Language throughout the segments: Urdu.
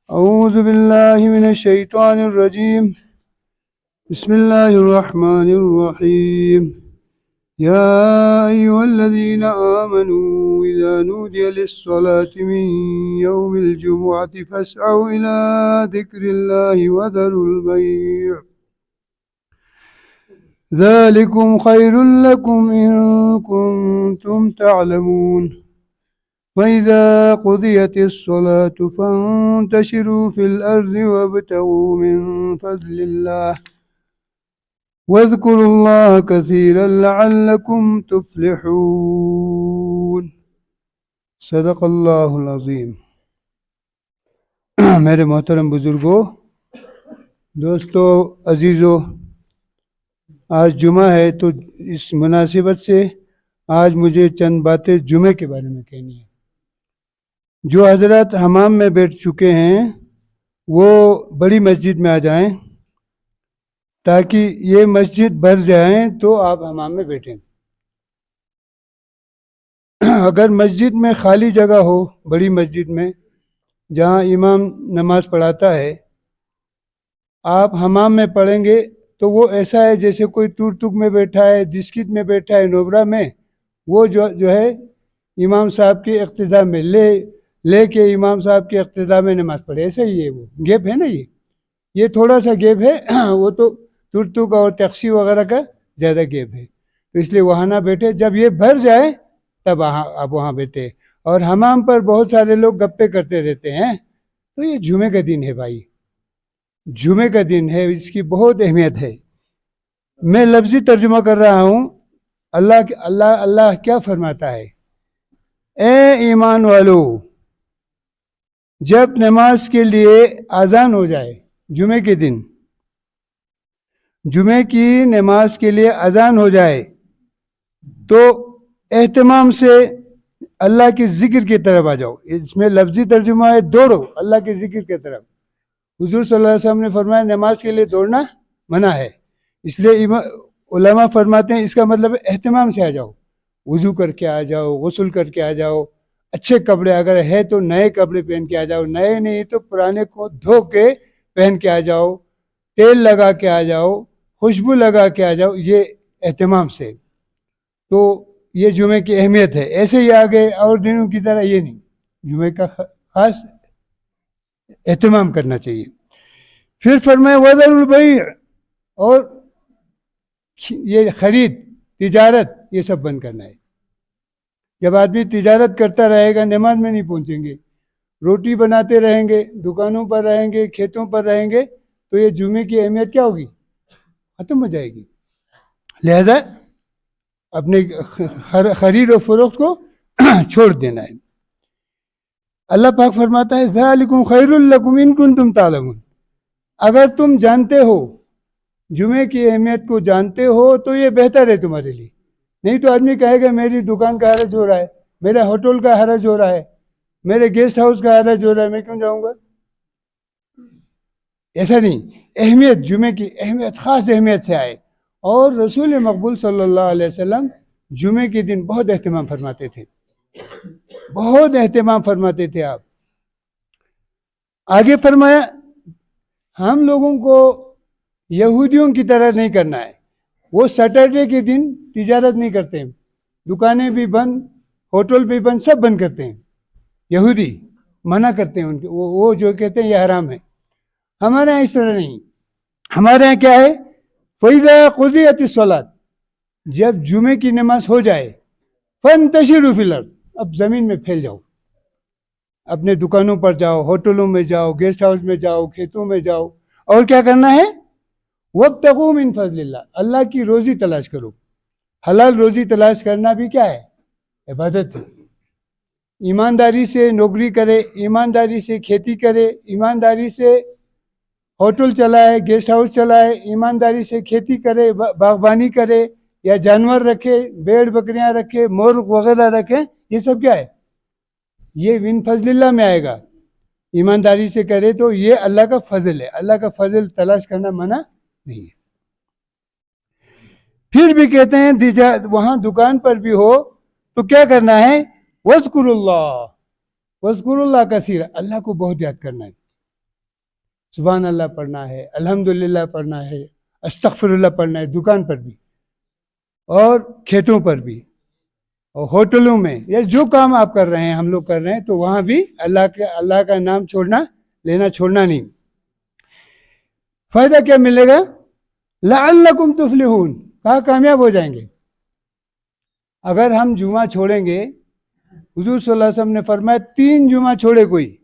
أعوذ بالله من الشيطان الرجيم. بسم الله الرحمن الرحيم. يا أيها الذين آمنوا إذا نودي للصلاة من يوم الجمعة فاسعوا إلى ذكر الله وذروا البيع ذلكم خير لكم إن كنتم تعلمون. وإذا قضيت الصلاة فانتشروا في الأرض وابتغوا من فضل الله واذكروا الله كثيرا لعلكم تفلحون. صدق اللہ العظیم. میرے محترم بزرگوں، دوستو، عزیزو، آج جمعہ ہے تو اس مناسبت سے آج مجھے چند باتیں جمعے کے بارے میں کہنی ہے. جو حضرات حمام میں بیٹھ چکے ہیں وہ بڑی مسجد میں آ جائیں تاکہ یہ مسجد بھر جائیں تو آپ حمام میں بیٹھیں. اگر مسجد میں خالی جگہ ہو، بڑی مسجد میں جہاں امام نماز پڑھاتا ہے، آپ حمام میں پڑھیں گے تو وہ ایسا ہے جیسے کوئی تورتک میں بیٹھا ہے، دسکت میں بیٹھا ہے، نوبرا میں. وہ جو ہے امام صاحب کی اقتداء میں لے کے امام صاحب کی اقتداء میں نماز پڑھے. ایسا ہی ہے، وہ گیپ ہے نا، یہ تھوڑا سا گیپ ہے. وہ تو ترتک اور تقسی وغیرہ کا زیادہ گیپ ہے، تو اس لیے وہاں نہ بیٹھے. جب یہ بھر جائے تب آپ وہاں بیٹھے. اور حمام پر بہت سارے لوگ گپے کرتے رہتے ہیں. تو یہ جمعے کا دن ہے بھائی، جمعے کا دن ہے، اس کی بہت اہمیت ہے. میں لفظی ترجمہ کر رہا ہوں. اللہ کیا فرماتا ہے؟ اے ایمان والو، جب نماز کے لیے اذان ہو جائے، جمعے کے دن جمعے کی نماز کے لیے اذان ہو جائے تو اہتمام سے اللہ کے ذکر کی طرف آ جاؤ. اس میں لفظی ترجمہ ہے دوڑو اللہ کے ذکر کی طرف. حضور صلی اللہ علیہ وسلم نے فرمایا نماز کے لیے دوڑنا منع ہے. اس لیے علماء فرماتے ہیں اس کا مطلب اہتمام سے آ جاؤ. وضو کر کے آ جاؤ، غسل کر کے آ جاؤ، اچھے کپڑے اگر ہے تو نئے کپڑے پہن کے آ جاؤ، نئے نہیں تو پرانے کو دھو کے پہن کے آ جاؤ، تیل لگا کے آ جاؤ، خوشبو لگا کے آ جاؤ. یہ اہتمام سے. تو یہ جمعے کی اہمیت ہے. ایسے ہی آگے اور دنوں کی طرح یہ نہیں، جمعے کا خاص اہتمام کرنا چاہیے. پھر فرمائے وذر البیع، اور یہ خرید تجارت یہ سب بند کرنا ہے. جب آدمی تجارت کرتا رہے گا نماز میں نہیں پہنچیں گے، روٹی بناتے رہیں گے، دکانوں پر رہیں گے، کھیتوں پر رہیں گے، تو یہ جمعے کی اہمیت کیا ہوگی؟ ختم ہو جائے گی. لہذا اپنے خرید و فروخت کو چھوڑ دینا ہے. اللہ پاک فرماتا ہے ذالکم خیر لکم ان کنتم تعلمون. اگر تم جانتے ہو، جمعے کی اہمیت کو جانتے ہو تو یہ بہتر ہے تمہارے لیے. نہیں تو آدمی کہے گا میری دکان کا حرج ہو رہا ہے، میرا ہوٹل کا حرج ہو رہا ہے، میرے گیسٹ ہاؤس کا حرج ہو رہا ہے، میں کیوں جاؤں گا؟ ایسا نہیں. اہمیت، جمعے کی اہمیت خاص اہمیت سے آئے. اور رسول مقبول صلی اللہ علیہ وسلم جمعے کے دن بہت اہتمام فرماتے تھے، بہت اہتمام فرماتے تھے. آپ آگے فرمایا ہم لوگوں کو یہودیوں کی طرح نہیں کرنا ہے. وہ سیٹرڈے کے دن تجارت نہیں کرتے ہیں، دکانیں بھی بند، ہوٹل بھی بند، سب بند کرتے ہیں. یہودی منع کرتے ہیں ان کے، وہ جو کہتے ہیں یہ حرام ہے. ہمارے یہاں اس طرح نہیں. ہمارے یہاں کیا ہے؟ فَإِذَا قُضِيَتِ الصَّلَاةُ، جب جمعے کی نماز ہو جائے، فَانْتَشِرُوا فِي الْأَرْضِ، اب زمین میں پھیل جاؤ، اپنے دکانوں پر جاؤ، ہوٹلوں میں جاؤ، گیسٹ ہاؤس میں جاؤ، کھیتوں میں جاؤ. اور کیا کرنا ہے؟ وَابْتَغُوا مِنْ فَضْلِ اللَّهِ، اللہ کی روزی تلاش کرو. حلال روزی تلاش کرنا بھی کیا ہے؟ عبادت ہے. ایمانداری سے نوکری کرے، ایمانداری سے کھیتی کرے، ایمانداری سے ہوٹل چلائے، گیسٹ ہاؤس چلائے، ایمانداری سے کھیتی کرے، باغبانی کرے، یا جانور رکھے، بیڑ بکریاں رکھے، مرغ وغیرہ رکھے. یہ سب کیا ہے؟ یہ من فضل اللہ میں آئے گا. ایمانداری سے کرے تو یہ اللہ کا فضل ہے. اللہ کا فضل تلاش کرنا منع نہیں ہے. پھر بھی کہتے ہیں وہاں دکان پر بھی ہو تو کیا کرنا ہے؟ وذکر اللہ کثیرا، اللہ کو بہت یاد کرنا ہے، سبحان اللہ پڑھنا ہے، الحمدللہ پڑھنا ہے، استغفر اللہ پڑھنا ہے، دکان پر بھی اور کھیتوں پر بھی اور ہوٹلوں میں، یا جو کام آپ کر رہے ہیں ہم لوگ کر رہے ہیں، تو وہاں بھی اللہ کا نام لینا چھوڑنا نہیں۔ فائدہ کیا ملے گا؟ لعلکم تفلحون، کہاں کامیاب ہو جائیں گے۔ اگر ہم جمعہ چھوڑیں گے، حضور صلی اللہ علیہ وسلم نے فرمایا 3 جمعہ چھوڑے کوئی،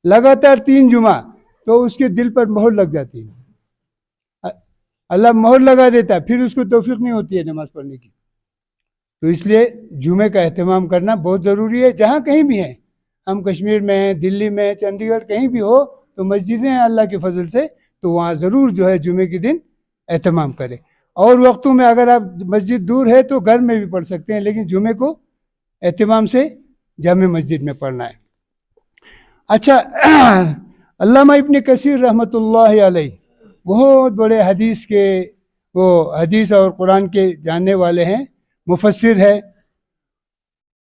لگاتار 3 جمعہ، تو اس کے دل پر مہر لگ جاتی ہے، اللہ مہر لگا دیتا ہے، پھر اس کو توفیق نہیں ہوتی ہے نماز پڑھنے کی۔ تو اس لیے جمعے کا اہتمام کرنا بہت ضروری ہے، جہاں کہیں بھی ہیں، ہم کشمیر میں ہیں، دلی میں، چنڈی گڑھ، کہیں بھی ہو تو مسجدیں ہیں اللہ کے فضل سے، تو وہاں ضرور جو ہے جمعے کے دن اہتمام کریں۔ اور وقتوں میں اگر آپ مسجد دور ہے تو گھر میں بھی پڑھ سکتے ہیں، لیکن جمعے کو اہتمام سے جامع مسجد میں پڑھنا ہے۔ اچھا، علامہ ابن کثیر رحمۃ اللہ علیہ بہت بڑے حدیث کے، وہ حدیث اور قرآن کے جاننے والے ہیں، مفسر ہے،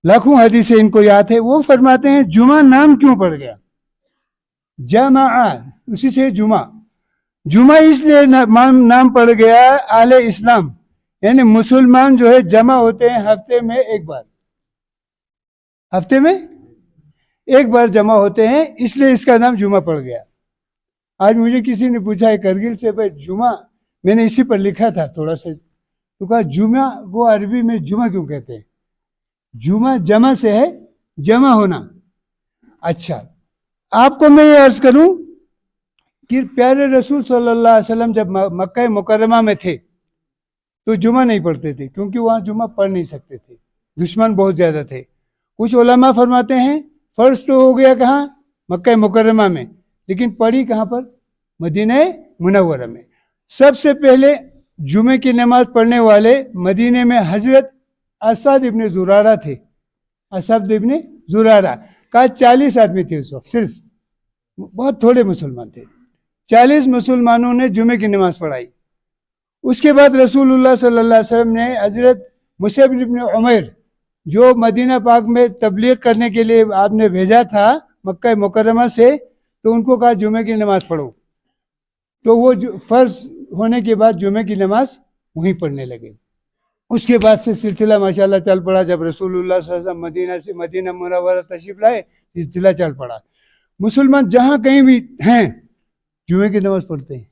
لاکھوں حدیثیں ان کو یاد ہے۔ وہ فرماتے ہیں جمعہ نام کیوں پڑ گیا؟ جمع، اسی سے جمعہ اس لیے نام پڑ گیا، اہل اسلام یعنی مسلمان جو ہے جمع ہوتے ہیں ہفتے میں ایک بار جمع ہوتے ہیں، اس لیے اس کا نام جمعہ پڑ گیا۔ آج مجھے کسی نے پوچھا ہے کرگل سے، بھائی جمعہ، میں نے اسی پر لکھا تھا تھوڑا سا، تو کہا جمعہ کو عربی میں جمعہ کیوں کہتے ہیں؟ جمعہ جمع سے ہے، جمع ہونا۔ اچھا، آپ کو میں یہ عرض کروں کہ پیارے رسول صلی اللہ علیہ وسلم جب مکہ مکرمہ میں تھے تو جمعہ نہیں پڑھتے تھے، کیونکہ وہاں جمعہ پڑھ نہیں سکتے تھے، دشمن بہت زیادہ تھے۔ کچھ علماء فرماتے ہیں فرض تو ہو گیا کہاں؟ مکہ مکرمہ میں، لیکن پڑھی کہاں پر؟ مدینہ منورہ میں۔ سب سے پہلے جمعے کی نماز پڑھنے والے مدینہ میں حضرت اسد ابن زرارہ تھے، اسد ابن زرارہ کا 40 آدمی تھے اس وقت، صرف بہت تھوڑے مسلمان تھے، 40 مسلمانوں نے جمعے کی نماز پڑھائی۔ اس کے بعد رسول اللہ صلی اللہ علیہ وسلم نے حضرت مصعب ابن عمیر، جو مدینہ پاک میں تبلیغ کرنے کے لیے آپ نے بھیجا تھا مکہ مکرمہ سے، تو ان کو کہا جمعے کی نماز پڑھو، تو وہ فرض ہونے کے بعد جمعے کی نماز وہیں پڑھنے لگے۔ اس کے بعد سے سلسلہ ماشاءاللہ چل پڑا، جب رسول اللہ صلی اللہ علیہ وسلم مدینہ سے مدینہ منورہ تشریف لائے، سلسلہ چل پڑا۔ مسلمان جہاں کہیں بھی ہیں جمعے کی نماز پڑھتے ہیں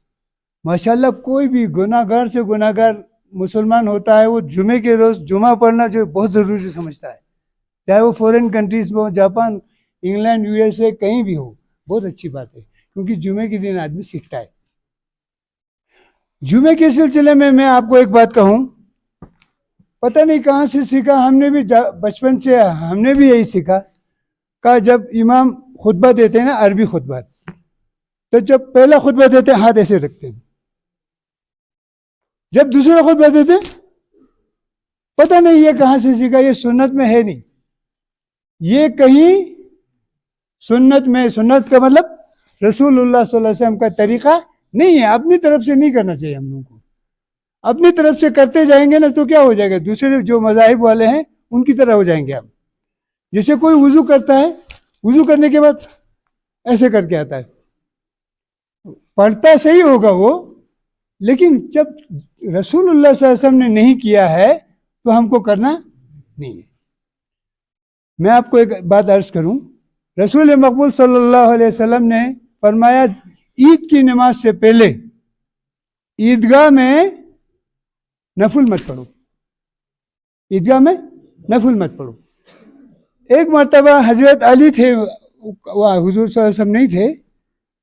ماشاءاللہ۔ کوئی بھی گناہ گار سے گناہ گار مسلمان ہوتا ہے، وہ جمعے کے روز جمعہ پڑھنا جو بہت ضروری سمجھتا ہے، چاہے وہ فورن کنٹریز میں ہو، جاپان، انگلینڈ، USA، کہیں بھی ہو، بہت اچھی بات ہے، کیونکہ جمعے کے دن آدمی سیکھتا ہے۔ جمعے کے سلسلے میں آپ کو ایک بات کہوں، پتہ نہیں کہاں سے سیکھا، ہم نے بھی بچپن سے ہم نے بھی یہی سیکھا، کہ جب امام خطبہ دیتے ہیں نا، عربی خطبہ، تو جب پہلا خطبہ دیتے ہیں ہاتھ ایسے رکھتے ہیں، جب دوسرا خطبہ دیتے ہیں، پتہ نہیں یہ کہاں سے سیکھا، یہ سنت میں ہے نہیں، یہ کہیں سنت کا مطلب رسول اللہ صلی اللہ علیہ وسلم کا طریقہ نہیں ہے، اپنی طرف سے نہیں کرنا چاہیے ہم لوگوں کو۔ اپنی طرف سے کرتے جائیں گے نا تو کیا ہو جائے گا، دوسرے جو مذاہب والے ہیں ان کی طرح ہو جائیں گے ہم۔ جیسے کوئی وضو کرتا ہے، وضو کرنے کے بعد ایسے کر کے آتا ہے، پڑھتا صحیح ہوگا وہ، لیکن جب رسول اللہ صلی اللہ علیہ وسلم نے نہیں کیا ہے تو ہم کو کرنا نہیں ہے۔ میں آپ کو ایک بات عرض کروں، رسول مقبول صلی اللہ علیہ وسلم نے فرمایا عید کی نماز سے پہلے عیدگاہ میں نفل مت پڑھو، عیدگاہ میں نفل مت پڑھو۔ ایک مرتبہ حضرت علی تھے، حضور صلی اللہ علیہ وسلم نہیں تھے،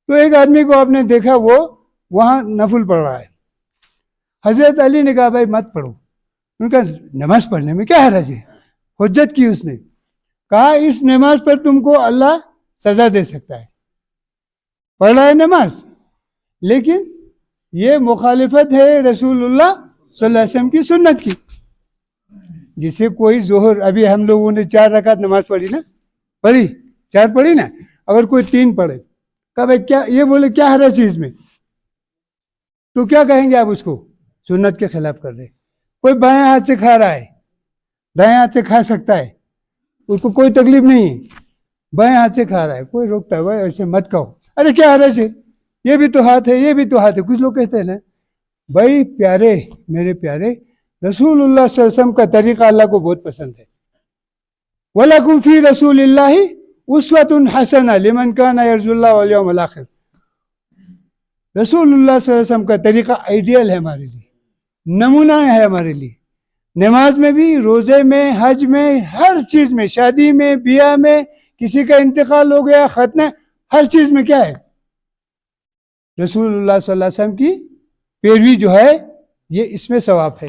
تو ایک آدمی کو آپ نے دیکھا وہ وہاں نفل پڑھ رہا ہے، حضرت علی نے کہا بھائی مت پڑھو، ان کا نماز پڑھنے میں کیا حرج ہے، حجت کی اس نے کہا اس نماز پر تم کو اللہ سزا دے سکتا ہے، پڑھ رہا ہے نماز، لیکن یہ مخالفت ہے رسول اللہ صلی اللہ علیہ وسلم کی سنت کی۔ جسے کوئی ظہر، ابھی ہم لوگوں نے 4 رکعت نماز پڑھی نا، 4 پڑھی نا، اگر کوئی 3 پڑھے، کہا بھائی کیا یہ بولے کیا ہر چیز میں، تو کیا کہیں گے آپ اس کو؟ سنت کے خلاف کر رہے۔ کوئی بائیں ہاتھ سے کھا رہا ہے، دائیں ہاتھ سے کھا سکتا ہے، اس کو کوئی تکلیف نہیں ہے، بائیں ہاتھ سے کھا رہا ہے، کوئی روکتا ہے بھائی ایسے مت کہو، ارے کیا حال ہے سے، یہ بھی تو ہاتھ ہے، یہ بھی تو ہاتھ ہے. کچھ لوگ کہتے ہیں نا بھائی پیارے، میرے پیارے، رسول اللہ صلی اللہ علیہ وسلم کا طریقہ اللہ کو بہت پسند ہے. وَلَكُمْ فِي رَسُولِ اللَّهِ أُسْوَةٌ حَسَنَةٌ لِمَنْ كَانَ يَرْجُو اللَّهَ وَالْيَوْمَ الْآخِرَ. رسول اللہ صلی اللہ علیہ وسلم کا طریقہ آئیڈیل ہے ہمارے لیے، نمونہ ہے ہمارے لیے. نماز میں بھی، روزے میں، حج میں، ہر چیز میں، شادی میں، بیاہ میں، کسی کا انتقال ہو گیا، ختنہ، ہر چیز میں کیا ہے؟ رسول اللہ صلی اللہ علیہ وسلم کی پیروی جو ہے یہ اس میں ثواب ہے.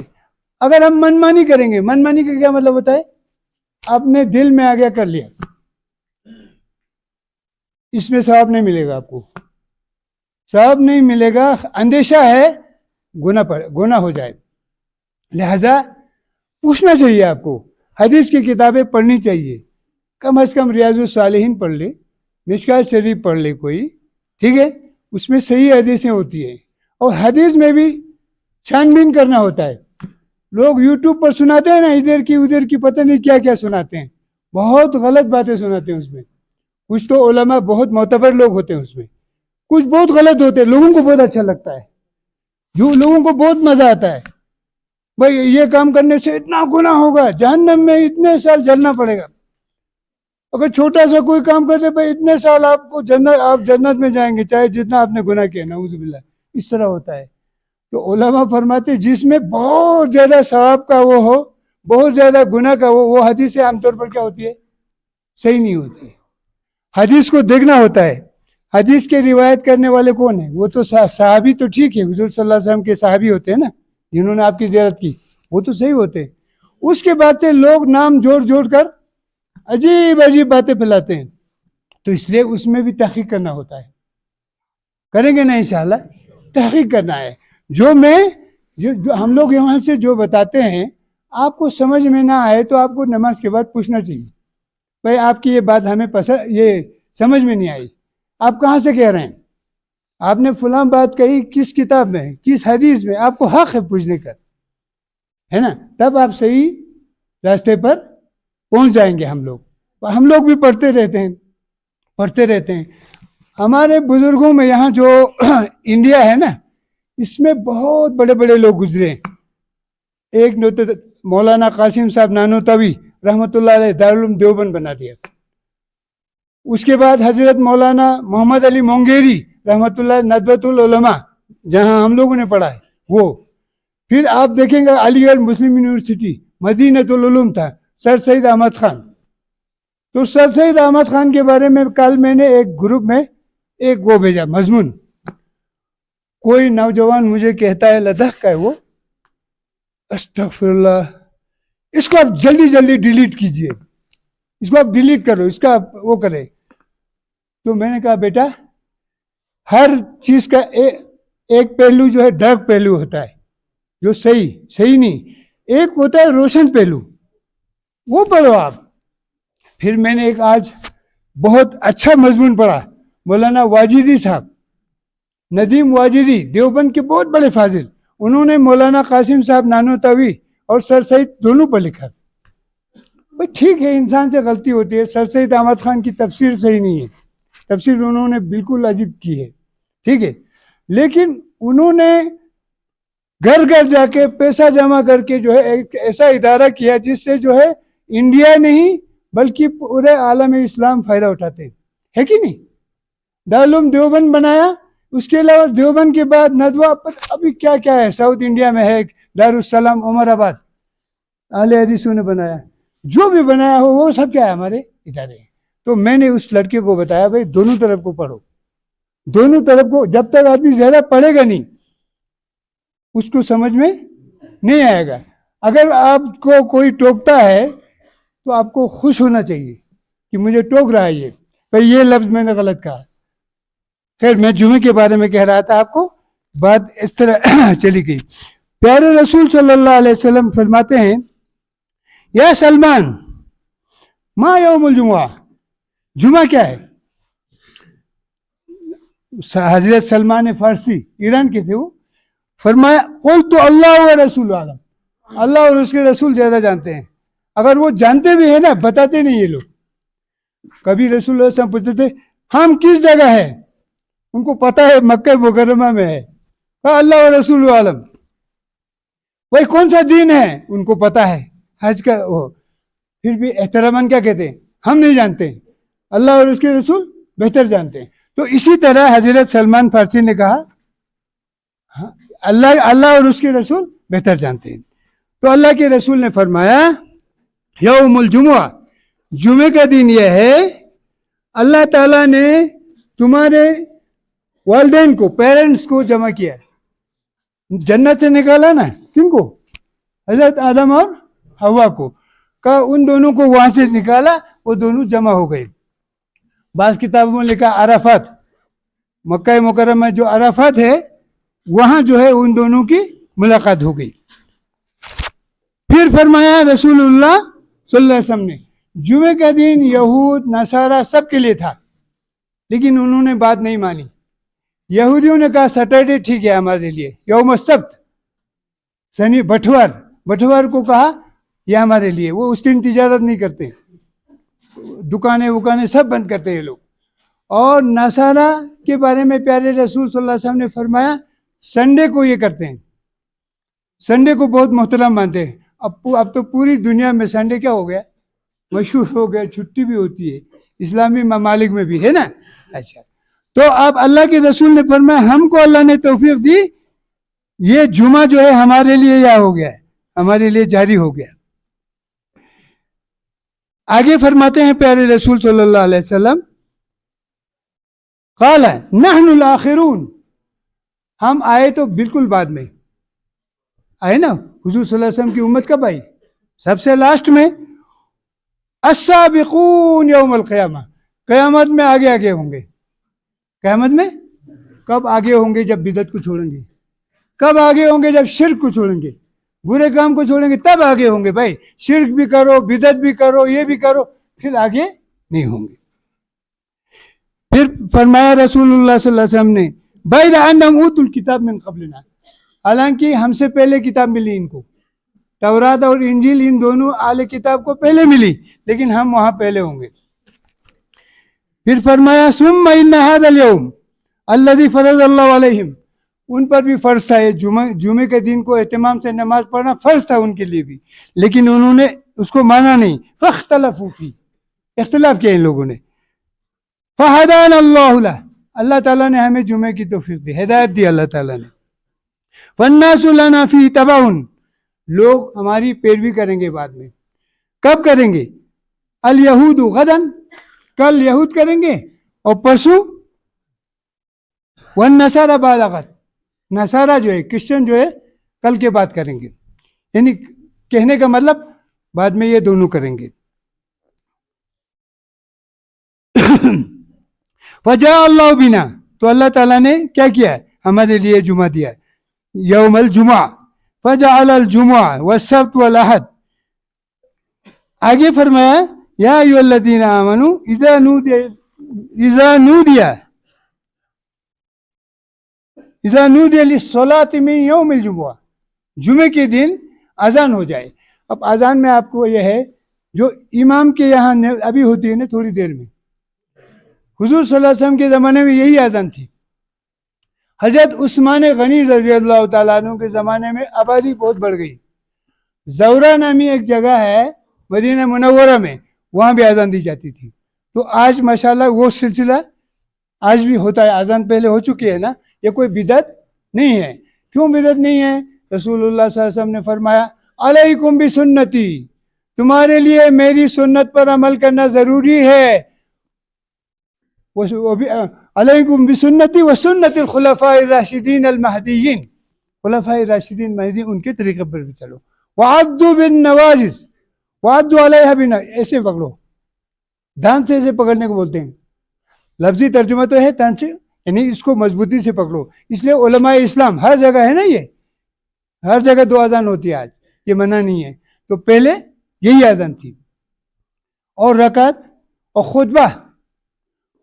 اگر ہم منمانی کریں گے، منمانی کا کیا مطلب ہوتا ہے؟ اپنے دل میں آ گیا کر لیا، اس میں ثواب نہیں ملے گا، آپ کو ثواب نہیں ملے گا. اندیشہ ہے گناہ ہو جائے. لہذا پوچھنا چاہیے آپ کو، حدیث کی کتابیں پڑھنی چاہیے، کم از کم ریاض الصالحین پڑھ لے، مشکوٰۃ شریف پڑھ لے کوئی، ٹھیک ہے، اس میں صحیح حدیثیں ہوتی ہیں. اور حدیث میں بھی چھان بین کرنا ہوتا ہے. لوگ یوٹیوب پر سناتے ہیں نا، ادھر کی ادھر کی پتہ نہیں کیا کیا سناتے ہیں، بہت غلط باتیں سناتے ہیں اس میں. کچھ تو علماء بہت معتبر لوگ ہوتے ہیں اس میں، کچھ بہت غلط ہوتے ہیں، لوگوں کو بہت اچھا لگتا ہے، جو لوگوں کو بہت مزہ آتا ہے. بھائی یہ کام کرنے سے اتنا گناہ ہوگا، جہنم میں اتنے سال جلنا پڑے گا. اگر چھوٹا سا کوئی کام کرتے بھائی اتنے سال آپ جنت میں جائیں گے، چاہے جتنا آپ نے گناہ کیا. نعوذ باللہ، اس طرح ہوتا ہے. تو علماء فرماتے جس میں بہت زیادہ ثواب کا وہ ہو، بہت زیادہ گناہ کا وہ حدیثیں عام طور پر کیا ہوتی ہے؟ صحیح نہیں ہوتی. حدیث کو دیکھنا ہوتا ہے. حدیث کے روایت کرنے والے کون ہیں؟ وہ تو صحابی تو ٹھیک ہے، حضور صلی اللہ علیہ وسلم کے صحابی ہوتے ہیں نا، جنہوں نے آپ کی زیارت کی، وہ تو صحیح ہوتے ہیں. اس کے بعد سے لوگ نام جوڑ جوڑ کر عجیب عجیب باتیں پھیلاتے ہیں. تو اس لیے اس میں بھی تحقیق کرنا ہوتا ہے. کریں گے نا انشاءاللہ، تحقیق کرنا ہے. جو ہم لوگ یہاں سے جو بتاتے ہیں، آپ کو سمجھ میں نہ آئے تو آپ کو نماز کے بعد پوچھنا چاہیے، بھائی آپ کی یہ بات ہمیں یہ سمجھ میں نہیں آئی، آپ کہاں سے کہہ رہے ہیں؟ آپ نے فلاں بات کہی، کس کتاب میں، کس حدیث میں؟ آپ کو حق ہے پوچھنے کا، ہے نا؟ تب آپ صحیح راستے پر پہنچ جائیں گے. ہم لوگ بھی پڑھتے رہتے ہیں. ہمارے بزرگوں میں یہاں جو انڈیا ہے نا، اس میں بہت بڑے بڑے لوگ گزرے ہیں. ایک مولانا قاسم صاحب نانوتوی رحمۃ اللہ علیہ دارالعلوم دیوبند بنا دیا. اس کے بعد حضرت مولانا محمد علی مونگیری رحمۃ اللہ ندوۃ العلماء، جہاں ہم لوگوں نے پڑھا ہے وہ. پھر آپ دیکھیں گے علی گڑھ مسلم یونیورسٹی مدینۃ العلوم تھا، سر سید احمد خان. تو سر سید احمد خان کے بارے میں کل میں نے ایک گروپ میں ایک وہ بھیجا مضمون. کوئی نوجوان مجھے کہتا ہے لداخ کا ہے وہ، استغفر اللہ، اس کو آپ جلدی ڈیلیٹ کیجئے، اس کو آپ ڈیلیٹ کرو، اس کا وہ کرے. تو میں نے کہا بیٹا، ہر چیز کا ایک پہلو جو ہے ڈارک پہلو ہوتا ہے، جو صحیح نہیں، ایک ہوتا ہے روشن پہلو، وہ پڑھو آپ. پھر میں نے ایک آج بہت اچھا مضمون پڑھا، مولانا واجدی صاحب، ندیم واجدی، دیوبند کے بہت بڑے فاضل، انہوں نے مولانا قاسم صاحب نانوتوی اور سر سید دونوں پر لکھا. بھائی ٹھیک ہے، انسان سے غلطی ہوتی ہے. سر سید احمد خان کی تفسیر صحیح نہیں ہے، تفسیر انہوں نے بالکل عجیب کی ہے، ٹھیک ہے، لیکن انہوں نے گھر گھر جا کے پیسہ جمع کر کے جو ہے ایک ایسا ادارہ کیا جس سے جو ہے انڈیا نہیں بلکہ پورے عالم اسلام فائدہ اٹھاتے ہیں، ہے کہ نہیں؟ دارالعلوم دیوبند بنایا. اس کے علاوہ دیوبند کے بعد ندوہ، ابھی کیا کیا ہے، ساؤتھ انڈیا میں ہے دارالسلام عمر آباد، اہل حدیثوں نے بنایا. جو بھی بنایا ہو وہ سب کیا ہے، ہمارے ادارے ہیں. تو میں نے اس لڑکے کو بتایا بھائی دونوں طرف کو پڑھو، دونوں طرف کو. جب تک آدمی زیادہ پڑھے گا نہیں، اس کو سمجھ میں نہیں آئے گا. اگر آپ کو کوئی ٹوکتا ہے تو آپ کو خوش ہونا چاہیے کہ مجھے ٹوک رہا ہے یہ لفظ میں نے غلط کہا. خیر، میں جمعے کے بارے میں کہہ رہا تھا، آپ کو بات اس طرح چلی گئی. پیارے رسول صلی اللہ علیہ وسلم فرماتے ہیں، یا سلمان ما یوم الجمعہ، جمعہ کیا ہے؟ حضرت سلمان فارسی ایران کے تھے، وہ فرمایا قلت اللہ و رسول عالم، اللہ اور اس کے رسول زیادہ جانتے ہیں. اگر وہ جانتے بھی ہیں نا بتاتے نہیں یہ لوگ. کبھی رسول اللہ صلی اللہ علیہ وسلم پوچھتے تھے ہم کس جگہ ہے, ان کو پتا ہے مکہ مکرمہ میں ہے. کہا اللہ و رسول عالم. وہی کون سا دین ہے ان کو پتا ہے, حج کا وہ. پھر بھی احتراماً کیا کہتے ہیں, ہم نہیں جانتے, اللہ اور اس کے رسول بہتر جانتے ہیں. تو اسی طرح حضرت سلمان فارسی نے کہا اللہ اور اس کے رسول بہتر جانتے ہیں. تو اللہ کے رسول نے فرمایا یوم الجمعہ, جمعے کا دن یہ ہے اللہ تعالیٰ نے تمہارے والدین کو, پیرنٹس کو جمع کیا, جنت سے نکالا نا, کن کو, حضرت آدم اور حوا کو, کہا ان دونوں کو وہاں سے نکالا, وہ دونوں جمع ہو گئے. بعض کتابوں میں لکھا عرفات, مکہ مکرمہ جو عرفات ہے وہاں جو ہے ان دونوں کی ملاقات ہو گئی. پھر فرمایا رسول اللہ صلی اللہ علیہ وسلم نے جمعے کا دن یہود نصارہ سب کے لیے تھا, لیکن انہوں نے بات نہیں مانی. یہودیوں نے کہا سیٹرڈے ٹھیک ہے ہمارے لیے, یوم السبت, سنی بٹوار کو کہا یہ ہمارے لیے. وہ اس دن تجارت نہیں کرتے, دکانیں وکانیں سب بند کرتے ہیں لوگ. اور نصارہ کے بارے میں پیارے رسول صلی اللہ علیہ وسلم نے فرمایا سنڈے کو یہ کرتے ہیں, سنڈے کو بہت محترم مانتے ہیں. اب تو پوری دنیا میں سنڈے کیا ہو گیا, مشہور ہو گیا, چھٹی بھی ہوتی ہے اسلامی ممالک میں بھی ہے نا. اچھا, تو اب اللہ کے رسول نے فرمایا ہم کو اللہ نے توفیق دی, یہ جمعہ جو ہے ہمارے لیے یا ہو گیا, ہمارے لیے جاری ہو گیا. آگے فرماتے ہیں پیارے رسول صلی اللہ علیہ وسلم قال نحن الاخرون, ہم آئے تو بالکل بعد میں آئے نا. حضور صلی اللہ علیہ وسلم کی امت کب آئی, سب سے لاسٹ میں. السابقون یوم القیامہ, قیامت میں آگے ہوں گے. قیامت میں کب آگے ہوں گے, جب بدعت کو چھوڑیں گے. کب آگے ہوں گے, جب شرک کو چھوڑیں گے, برے کام کو چھوڑیں گے, تب آگے ہوں گے. بھائی شرک بھی کرو, بدعت بھی کرو, یہ بھی کرو, پھر آگے نہیں ہوں گے. پھر فرمایا رسول اللہ صلی اللہ علیہ وسلم نے بعد انہم اوتوا الکتاب من قبلنا, حالانکہ ہم سے پہلے کتاب ملی ان کو, تورات اور انجیل ان دونوں اہل کتاب کو پہلے ملی, لیکن ہم وہاں پہلے ہوں گے. پھر فرمایا ثم ان هذا اليوم الذي فرض الله علیہم, ان پر بھی فرض تھا یہ جمعے کے دن کو اہتمام سے نماز پڑھنا فرض تھا ان کے لیے بھی, لیکن انہوں نے اس کو مانا نہیں. فاختلفوا فی, اختلاف کیا ان لوگوں نے. فہدانا اللہ له, اللہ تعالیٰ نے ہمیں جمعے کی توفیق دی, ہدایت دی اللہ تعالیٰ نے. والناس لنا فی تبع, لوگ ہماری پیروی کریں گے بعد میں. کب کریں گے؟ الیہود غدا, کل یہود کریں گے, اور پرسوں والنصارى بعد غد, نصارہ جو ہے کرسچن جو ہے کل کے بعد کریں گے. یعنی کہنے کا مطلب بعد میں یہ دونوں کریں گے. فجاء اللہ بنا, تو اللہ تعالیٰ نے کیا کیا, ہمارے لیے جمعہ دیا, یوم الجمعہ. فجعل الجمعہ والسبت والاحد. آگے فرمایا یا ایھا الذین آمنوا اذا نودی للصلاۃ من یوم الجمعہ, جمعے کے دن اذان ہو جائے. اب اذان میں آپ کو یہ ہے جو امام کے یہاں ابھی ہوتی ہے نا تھوڑی دیر میں, حضور صلی اللہ علیہ وسلم کے زمانے میں یہی اذان تھی. حضرت عثمان غنی رضی اللہ تعالیٰ عنہ کے زمانے میں آبادی بہت بڑھ گئی. زورہ نامی ایک جگہ ہے مدینہ منورہ میں, وہاں بھی اذان دی جاتی تھی. تو آج ماشاءاللہ وہ سلسلہ آج بھی ہوتا ہے. اذان پہلے ہو چکی ہے نا, یہ کوئی بدعت نہیں ہے. کیوں بدعت نہیں ہے؟ رسول اللہ صلی اللہ علیہ وسلم نے فرمایا علیکم بسنتی, تمہارے لیے میری سنت پر عمل کرنا ضروری ہے. علیکم بسنتی و سنت الخلفاء الراشدین المہدیین, خلفاء راشدین مہدی ان کے طریقے پر بھی چلو. وعضوا بالنواجذ وعضوا علیہا بالنواجذ, ایسے پکڑو, دھان سے ایسے پکڑنے کو بولتے ہیں. لفظی ترجمہ تو ہے دھان سے, یعنی اس کو مضبوطی سے پکڑو. اس لیے علماء اسلام ہر جگہ ہے نا, یہ ہر جگہ دو اذان ہوتی ہے, آج یہ منع نہیں ہے. تو پہلے یہی اذان تھی. اور رکعت اور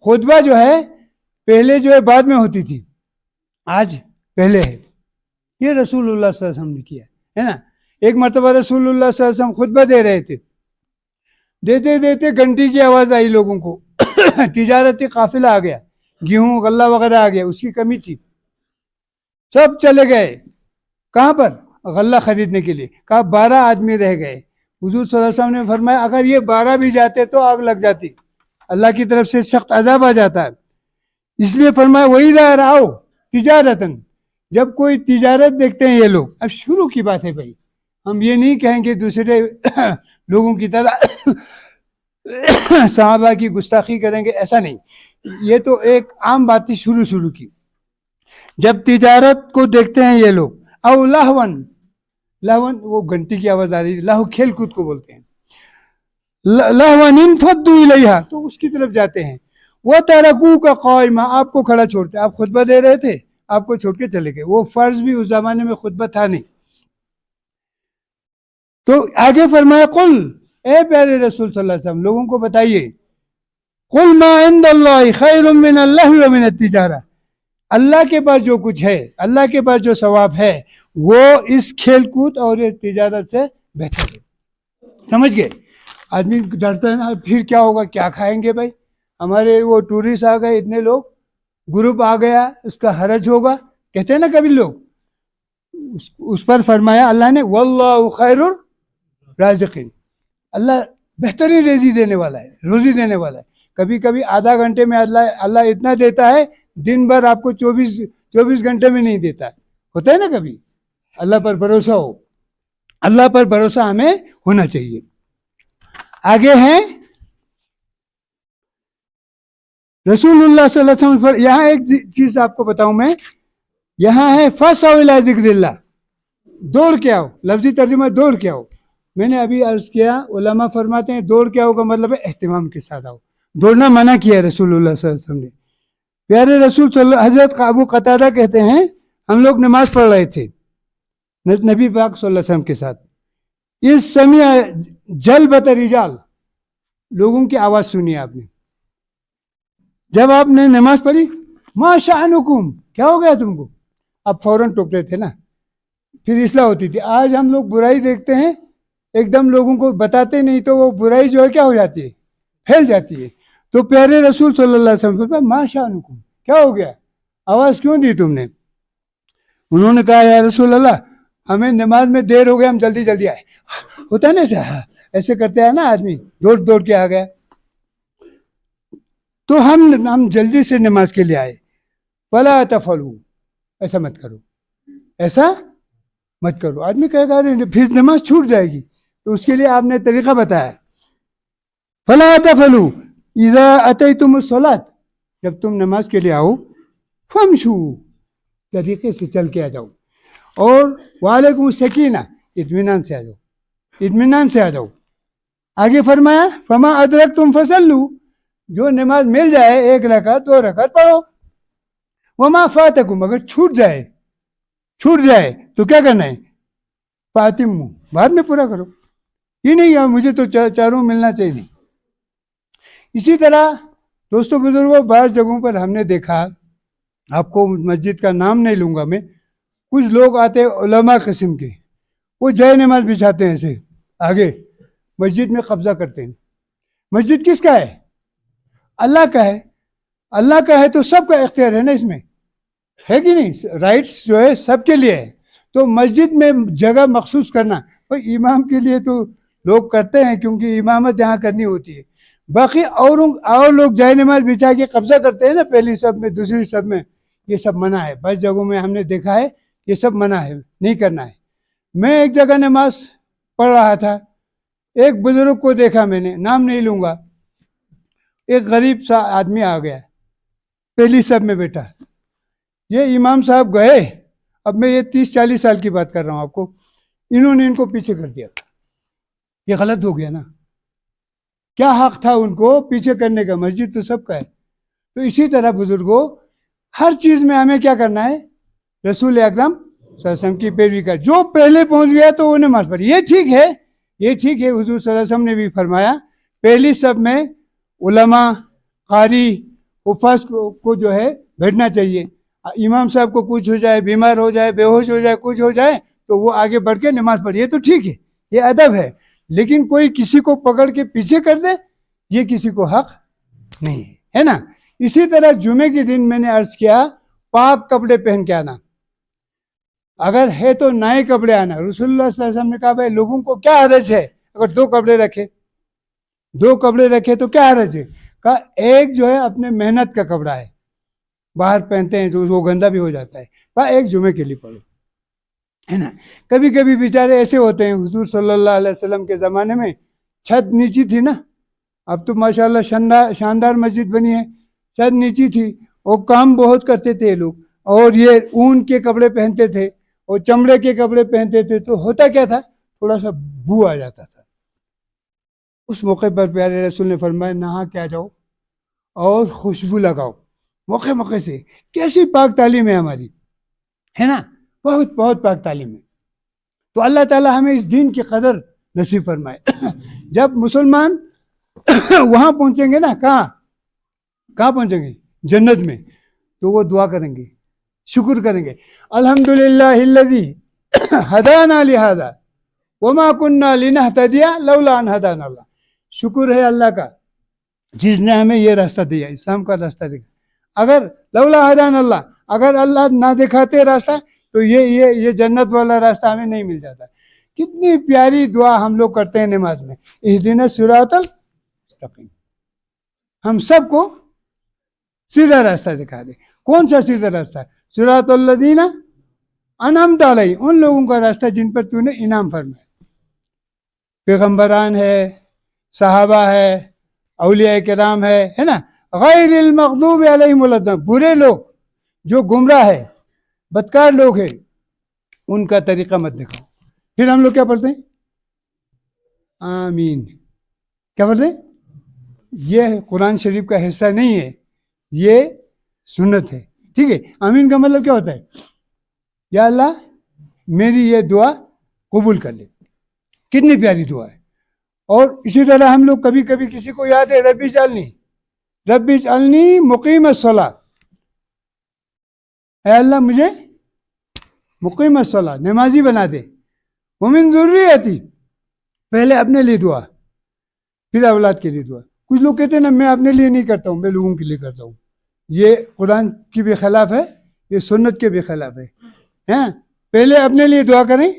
خطبہ جو ہے پہلے جو ہے بعد میں ہوتی تھی, آج پہلے ہے. یہ رسول اللہ صلی اللہ علیہ وسلم نے کیا ہے نا. ایک مرتبہ رسول اللہ صلی اللہ علیہ وسلم خطبہ دے رہے تھے, دیتے دیتے گھنٹی کی آواز آئی لوگوں کو تجارتی قافلہ آ گیا, گیہوں غلہ وغیرہ آ گیا, اس کی کمی تھی, سب چلے گئے. کہاں پر؟ غلہ خریدنے کے لیے. کہا 12 آدمی رہ گئے. حضور صلی اللہ علیہ وسلم نے فرمایا اگر یہ 12 بھی جاتے تو آگ لگ جاتی, اللہ کی طرف سے سخت عذاب آ جاتا ہے. اس لیے فرمایا وَإِذَا رَأَوْا تِجَارَةً, جب کوئی تجارت دیکھتے ہیں یہ لوگ. اب شروع کی بات ہے بھائی, ہم یہ نہیں کہیں گے دوسرے لوگوں کی طرح صحابہ کی گستاخی کریں گے, ایسا نہیں. یہ تو ایک عام بات تھی شروع کی. جب تجارت کو دیکھتے ہیں یہ لوگ, او لہون, لہون وہ گھنٹی کی آواز آ رہی ہے, لہو کھیل کود کو بولتے ہیں, لہون انفضوا الیہا, تو اس کی طرف جاتے ہیں. وترکوک قائما, آپ کو کھڑا چھوڑتے, آپ خطبہ دے رہے تھے, آپ کو چھوڑ کے چلے گئے. وہ فرض بھی اس زمانے میں خطبہ تھا نہیں. تو آگے فرمایا قل, اے پیارے رسول صلی اللہ علیہ وسلم لوگوں کو بتائیے, قل ما عند اللہ خیر من اللہو ومن التجارہ, اللہ کے پاس جو کچھ ہے, اللہ کے پاس جو ثواب ہے وہ اس کھیل کود اور تجارت سے بہتر ہے. سمجھ گئے؟ آدمی ڈرتا ہے نا, پھر کیا ہوگا, کیا کھائیں گے بھائی, ہمارے وہ ٹورسٹ آ گئے اتنے لوگ, گروپ آ گیا, اس کا حرج ہوگا, کہتے ہیں نا کبھی لوگ. اس پر فرمایا اللہ نے واللہ خیر الرازقین, اللہ بہترین روزی دینے والا ہے, روزی دینے والا ہے. کبھی کبھی آدھا گھنٹے میں اللہ اتنا دیتا ہے, دن بھر آپ کو 24 گھنٹے میں نہیں دیتا. ہوتا ہے نا کبھی. اللہ پر بھروسہ ہو, اللہ پر بھروسہ ہمیں ہونا چاہیے. آگے ہیں رسول اللہ صلی اللہ علیہ وسلم پر. یہاں ایک چیز آپ کو بتاؤں میں, یہاں ہے فَاسْعَوْا إِلَىٰ ذِكْرِ اللَّهِ, دوڑ کے آؤ. لفظی ترجمہ دوڑ کے آؤ. میں نے ابھی عرض کیا, علماء فرماتے ہیں دوڑ کے آؤ کا مطلب ہے اہتمام کے ساتھ آؤ. دوڑنا منع کیا ہے رسول اللہ صلی اللہ علیہ وسلم نے. پیارے رسول صلی اللہ, حضرت ابو قتادہ کہتے ہیں ہم لوگ نماز پڑھ رہے تھے نبی پاک صلی اللہ علیہ وسلم کے ساتھ. اس سمع جلبۃ الرجال, لوگوں کی آواز سنی آپ نے. جب آپ نے نماز پڑھی, ما شأنکم, کیا ہو گیا تم کو, اب فوراً ٹوکتے تھے نا, پھر اصلاح ہوتی تھی. آج ہم لوگ برائی دیکھتے ہیں, ایک دم لوگوں کو بتاتے نہیں تو وہ برائی جو ہے کیا ہو جاتی ہے, پھیل جاتی ہے. تو پیارے رسول صلی اللہ علیہ وسلم ما شأنکم, کیا ہو گیا, آواز کیوں دی تم نے. انہوں نے کہا یا رسول اللہ ہمیں نماز میں دیر ہو گیا, ہم جلدی آئے. ہوتا ہے نا ایسے کرتے ہیں نا آدمی, دوڑ کے آ گیا. تو ہم جلدی سے نماز کے لیے آئے. فلا تفعلوا, ایسا مت کرو, ایسا مت کرو. آدمی کہے گا پھر نماز چھوٹ جائے گی, تو اس کے لیے آپ نے طریقہ بتایا. فلا تفعلوا اذا اتیتم الصلاۃ, جب تم نماز کے لیے آؤ, فامشوا, طریقے سے چل کے آ جاؤ. اور وعلیکم السکینہ, اطمینان سے آ جاؤ, اطمینان سے آ جاؤ. آگے فرمایا فما ادرکتم فصلوا, جو نماز مل جائے 1 رکعت 2 رکعت پڑھو. وما فاتکم, اگر چھوٹ جائے تو کیا کرنا ہے, فاتموا, بعد میں پورا کرو. یہ نہیں مجھے تو چاروں ملنا چاہیے نہیں. اسی طرح دوستوں بزرگوں, بعض جگہوں پر ہم نے دیکھا, آپ کو مسجد کا نام نہیں لوں گا میں, کچھ لوگ آتے علماء قسم کے, وہ جائے نماز بچھاتے ہیں ایسے آگے, مسجد میں قبضہ کرتے ہیں. مسجد کس کا ہے, اللہ کا ہے. اللہ کا ہے تو سب کا اختیار ہے نا اس میں, ہے کہ نہیں, رائٹس جو ہے سب کے لیے ہے. تو مسجد میں جگہ مخصوص کرنا, امام کے لیے تو لوگ کرتے ہیں کیونکہ امامت یہاں کرنی ہوتی ہے. باقی اور لوگ جائے نماز بچھا کے قبضہ کرتے ہیں نا, پہلی صف میں دوسری صف میں, یہ سب منع ہے. بعض جگہوں میں ہم نے دیکھا ہے یہ سب منع ہے, نہیں کرنا ہے. میں ایک جگہ نماز پڑھ رہا تھا, ایک بزرگ کو دیکھا میں نے, نام نہیں لوں گا, ایک غریب سا آدمی آ گیا, پہلی صف میں بیٹھا. یہ امام صاحب گئے, اب میں یہ 30-40 سال کی بات کر رہا ہوں آپ کو, انہوں نے ان کو پیچھے کر دیا. یہ غلط ہو گیا نا, کیا حق تھا ان کو پیچھے کرنے کا, مسجد تو سب کا ہے. تو اسی طرح بزرگوں, ہر چیز میں ہمیں کیا کرنا ہے, رسول اکرم صلی اللہ علیہ وسلم کی پیروی کا. جو پہلے پہنچ گیا تو وہ نماز پڑھی, یہ ٹھیک ہے. حضور صلی اللہ علیہ وسلم نے بھی فرمایا پہلی صف میں علماء, قاری, حفاظ کو جو ہے بیٹھنا چاہیے. امام صاحب کو کچھ ہو جائے, بیمار ہو جائے, بے ہوش ہو جائے, کچھ ہو جائے, تو وہ آگے بڑھ کے نماز پڑھی, یہ تو ٹھیک ہے, یہ ادب ہے. لیکن کوئی کسی کو پکڑ کے پیچھے کر دے یہ کسی کو حق نہیں ہے نا. اسی طرح جمعے کے دن میں نے عرض کیا پاک کپڑے پہن کے آنا, اگر ہے تو نئے کپڑے آنا. رسول اللہ صلی اللہ علیہ وسلم نے کہا بھائی لوگوں کو کیا حرج ہے اگر دو کپڑے رکھے تو کیا حرج ہے. کہا ایک جو ہے اپنے محنت کا کپڑا ہے, باہر پہنتے ہیں تو وہ گندا بھی ہو جاتا ہے, کہا ایک جمعے کے لیے پڑھو, ہے نا. کبھی کبھی بیچارے ایسے ہوتے ہیں, حضور صلی اللہ علیہ وسلم کے زمانے میں چھت نیچی تھی نا, اب تو ماشاءاللہ شاندار مسجد بنی ہے, چھت نیچی تھی اور کام بہت کرتے تھے لوگ, اور یہ اون کے کپڑے پہنتے تھے اور چمڑے کے کپڑے پہنتے تھے, تو ہوتا کیا تھا تھوڑا سا بو آ جاتا تھا. اس موقع پر پیارے رسول نے فرمایا نہا کے آ جاؤ اور خوشبو لگاؤ موقع سے. کیسی پاک تعلیم ہے ہماری, ہے نا, بہت بہت پاک تعلیم ہے. تو اللہ تعالی ہمیں اس دین کی قدر نصیب فرمائے. جب مسلمان وہاں پہنچیں گے نا, کہاں پہنچیں گے, جنت میں, تو وہ دعا کریں گے, شکر کریں گے, الحمدللہ الذی ہدانا لہذا وما کننا لنہتدی لولا ان ہدانا اللہ. شکر ہے اللہ کا جس نے ہمیں یہ راستہ دیا, اسلام کا راستہ دیا. اگر لولا ہدانا اللہ, اگر اللہ نہ دکھاتے راستہ تو یہ جنت والا راستہ ہمیں نہیں مل جاتا. کتنی پیاری دعا ہم لوگ کرتے ہیں نماز میں, اہدنا الصراط المستقیم. ہم سب کو سیدھا راستہ دکھا دے. کون سا سیدھا راستہ؟ صراط الذین انعمت علیہم, ان لوگوں کا راستہ جن پر تو نے انعام فرمایا. پیغمبران ہے, صحابہ ہے, اولیاء کرام ہے نا. غیر المغضوب علیہم الضالین, برے لوگ جو گمراہ ہے, بدکار لوگ ہیں, ان کا طریقہ مت دکھاؤ. پھر ہم لوگ کیا پڑھتے ہیں؟ آمین. کیا پڑھتے ہیں؟ یہ قرآن شریف کا حصہ نہیں ہے, یہ سنت ہے, ٹھیک ہے. آمین کا مطلب کیا ہوتا ہے؟ یا اللہ میری یہ دعا قبول کر لے. کتنی پیاری دعا ہے. اور اسی طرح ہم لوگ کبھی کبھی کسی کو یاد ہے ربی اجعلنی مقیم الصلاۃ, اے اللہ مجھے مقیم الصلاۃ نمازی بنا دے. ومن ذریتی, پہلے اپنے لیے دعا پھر اولاد کے لیے دعا. کچھ لوگ کہتے ہیں نا میں اپنے لیے نہیں کرتا ہوں, میں لوگوں کے لیے کرتا ہوں. یہ قرآن کی بھی خلاف ہے, یہ سنت کے بھی خلاف ہے. پہلے اپنے لیے دعا کریں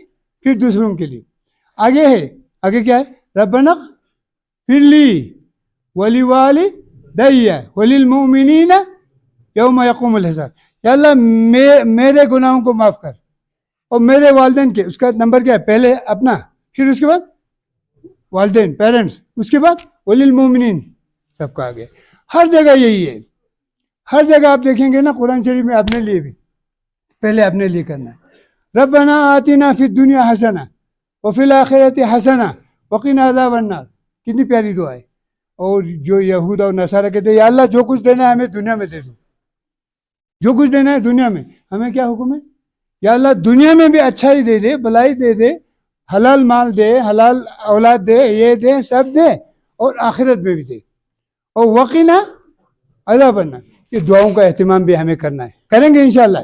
پھر دوسروں کے لیے. آگے کیا ہے؟ ربنا اغفر لی ولیوالدی وللمؤمنین یوم یقوم الحساب. یا اللہ میرے گناہوں کو معاف کر اور میرے والدین کے. اس کا نمبر کیا ہے؟ پہلے اپنا, پھر اس کے بعد والدین پیرنٹس, اس کے بعد وللمؤمنین, سب کا آگے. ہر جگہ یہی ہے, ہر جگہ آپ دیکھیں گے نا قرآن شریف میں اپنے لیے بھی پہلے اپنے لیے کرنا ہے. ربنا آتنا فی الدنیا حسنہ وفی الآخرۃ حسنہ وقنا عذاب النار. کتنی پیاری دعا ہے. اور جو یہود اور نصارہ کہتے ہیں یا اللہ جو کچھ دینا ہے ہمیں دنیا میں دے دو, جو کچھ دینا ہے دنیا میں. ہمیں کیا حکم ہے؟ یا اللہ دنیا میں بھی اچھائی دے دے, بلائی دے دے, حلال مال دے, حلال اولاد دے, یہ دے, سب دے, اور آخرت میں بھی دے. اور وقنا عذاب النار. یہ دعاؤں کا اہتمام بھی ہمیں کرنا ہے, کریں گے انشاءاللہ.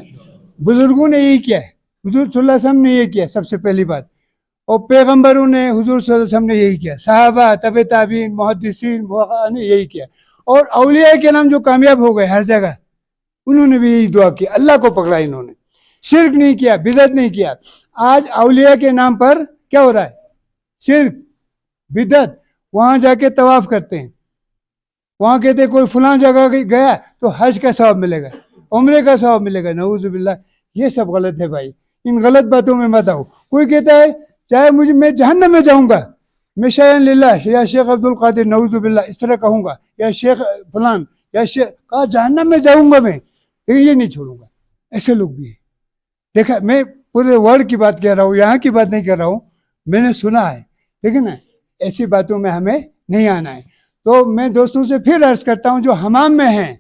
بزرگوں نے یہی کیا ہے, حضور صلی اللہ علیہ وسلم نے یہ کیا سب سے پہلی بات, اور پیغمبروں نے حضور صلی اللہ علیہ وسلم نے یہی کیا, صحابہ, تبع تابعین, محدثین نے یہی کیا, اور اولیاء کے نام جو کامیاب ہو گئے ہر جگہ انہوں نے بھی یہی دعا کی. اللہ کو پکڑا انہوں نے, شرک نہیں کیا, بدعت نہیں کیا. آج اولیاء کے نام پر کیا ہو رہا ہے؟ شرک, بدعت. وہاں جا کے طواف کرتے ہیں, وہاں کہتے ہیں کوئی فلاں جگہ گیا تو حج کا ثواب ملے گا, عمرے کا ثواب ملے گا. نعوذ باللہ, یہ سب غلط ہے بھائی, ان غلط باتوں میں مت آؤ. کوئی کہتا ہے چاہے میں جہنم میں جاؤں گا, میں شیخ للہ یا شیخ عبد القادر نعوذ باللہ اس طرح کہوں گا, یا شیخ فلان یا شیخ, کہا جہنم میں جاؤں گا میں, لیکن یہ نہیں چھوڑوں گا. ایسے لوگ بھی ہیں. دیکھا, میں پورے ورلڈ کی بات کہہ رہا ہوں, یہاں کی بات نہیں کر رہا ہوں, میں نے سنا ہے. لیکن ایسی باتوں میں ہمیں نہیں آنا ہے. تو میں دوستوں سے پھر عرض کرتا ہوں جو حمام میں ہیں,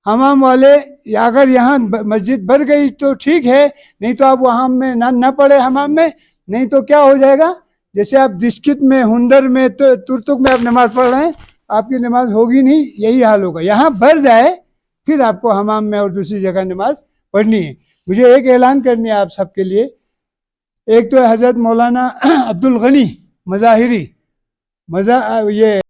حمام والے اگر یہاں مسجد بھر گئی تو ٹھیک ہے, نہیں تو آپ وہاں میں نہ پڑے حمام میں. نہیں تو کیا ہو جائے گا, جیسے آپ دسکت میں, ہندر میں, ترتک میں آپ نماز پڑھ رہے ہیں, آپ کی نماز ہوگی نہیں, یہی حال ہوگا. یہاں بھر جائے پھر آپ کو حمام میں اور دوسری جگہ نماز پڑھنی ہے. مجھے ایک اعلان کرنی ہے آپ سب کے لیے. ایک تو حضرت مولانا عبد الغنی مظاہری یہ